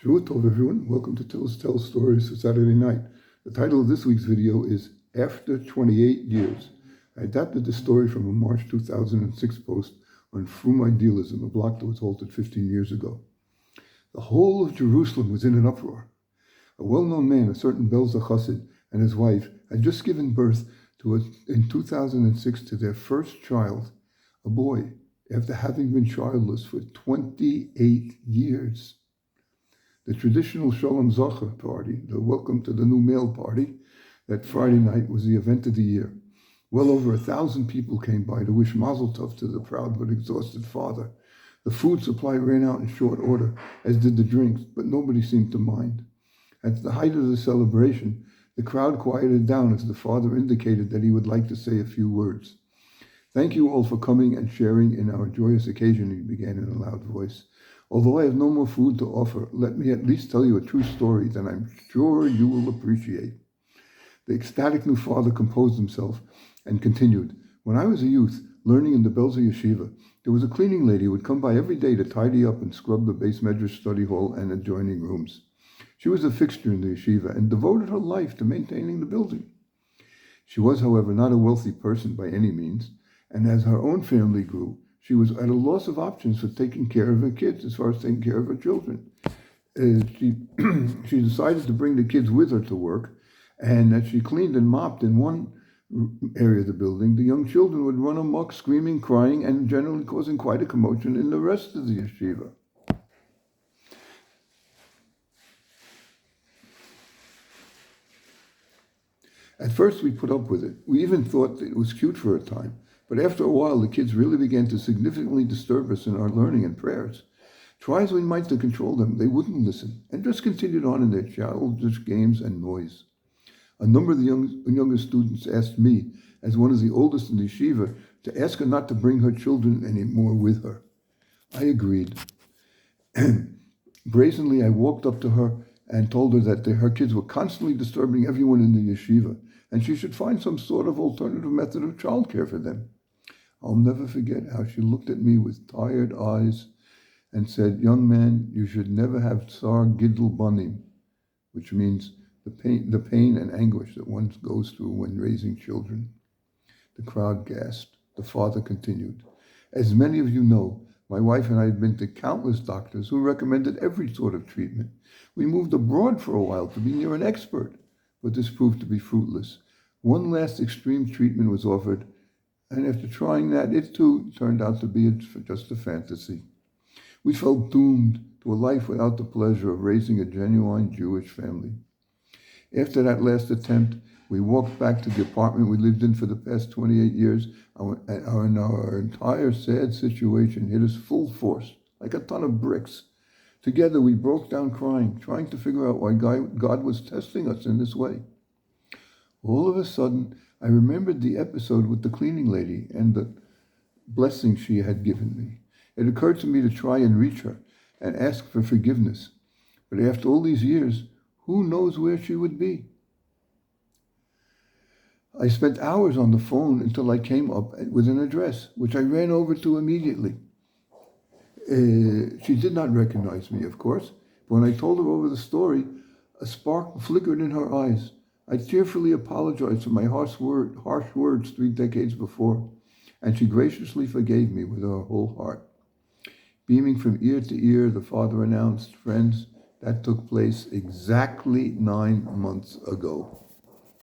Shavua Tov, everyone. Welcome to TillesTells Stories for Saturday night. The title of this week's video is After 28 Years. I adapted the story from a March 2006 post on Frum Idealism, a block that was halted 15 years ago. The whole of Jerusalem was in an uproar. A well-known man, a certain Belza Chassid, and his wife had just given birth in 2006 to their first child, a boy, after having been childless for 28 years. The traditional Shalom Zacha party, the Welcome to the New Male party, that Friday night was the event of the year. Well over 1,000 people came by to wish Mazel Tov to the proud but exhausted father. The food supply ran out in short order, as did the drinks, but nobody seemed to mind. At the height of the celebration, the crowd quieted down as the father indicated that he would like to say a few words. "Thank you all for coming and sharing in our joyous occasion," he began in a loud voice. "Although I have no more food to offer, let me at least tell you a true story that I'm sure you will appreciate." The ecstatic new father composed himself and continued. "When I was a youth, learning in the Belza Yeshiva, there was a cleaning lady who would come by every day to tidy up and scrub the base medrash study hall and adjoining rooms. She was a fixture in the yeshiva and devoted her life to maintaining the building. She was, however, not a wealthy person by any means, and as her own family grew, she was at a loss of options for taking care of her kids as far as taking care of her children. She decided to bring the kids with her to work, and as she cleaned and mopped in one area of the building, the young children would run amok, screaming, crying, and generally causing quite a commotion in the rest of the yeshiva. At first we put up with it. We even thought that it was cute for a time. But after a while, the kids really began to significantly disturb us in our learning and prayers. Try as we might to control them, they wouldn't listen, and just continued on in their childish games and noise. A number of the younger students asked me, as one of the oldest in the yeshiva, to ask her not to bring her children anymore with her. I agreed. Brazenly, I walked up to her and told her that her kids were constantly disturbing everyone in the yeshiva, and she should find some sort of alternative method of childcare for them. I'll never forget how she looked at me with tired eyes and said, "Young man, you should never have tsar gidl banim," which means the pain and anguish that one goes through when raising children. The crowd gasped. The father continued. "As many of you know, my wife and I had been to countless doctors who recommended every sort of treatment. We moved abroad for a while to be near an expert, but this proved to be fruitless. One last extreme treatment was offered, and after trying that, it too turned out to be just a fantasy. We felt doomed to a life without the pleasure of raising a genuine Jewish family. After that last attempt, we walked back to the apartment we lived in for the past 28 years, and our entire sad situation hit us full force, like a ton of bricks. Together we broke down crying, trying to figure out why God was testing us in this way. All of a sudden, I remembered the episode with the cleaning lady and the blessing she had given me. It occurred to me to try and reach her and ask for forgiveness. But after all these years, who knows where she would be? I spent hours on the phone until I came up with an address, which I ran over to immediately. She did not recognize me, of course, but when I told her over the story, a spark flickered in her eyes. I tearfully apologized for my harsh words 3 decades before, and she graciously forgave me with her whole heart. Beaming from ear to ear, the father announced, "Friends, that took place exactly 9 months ago."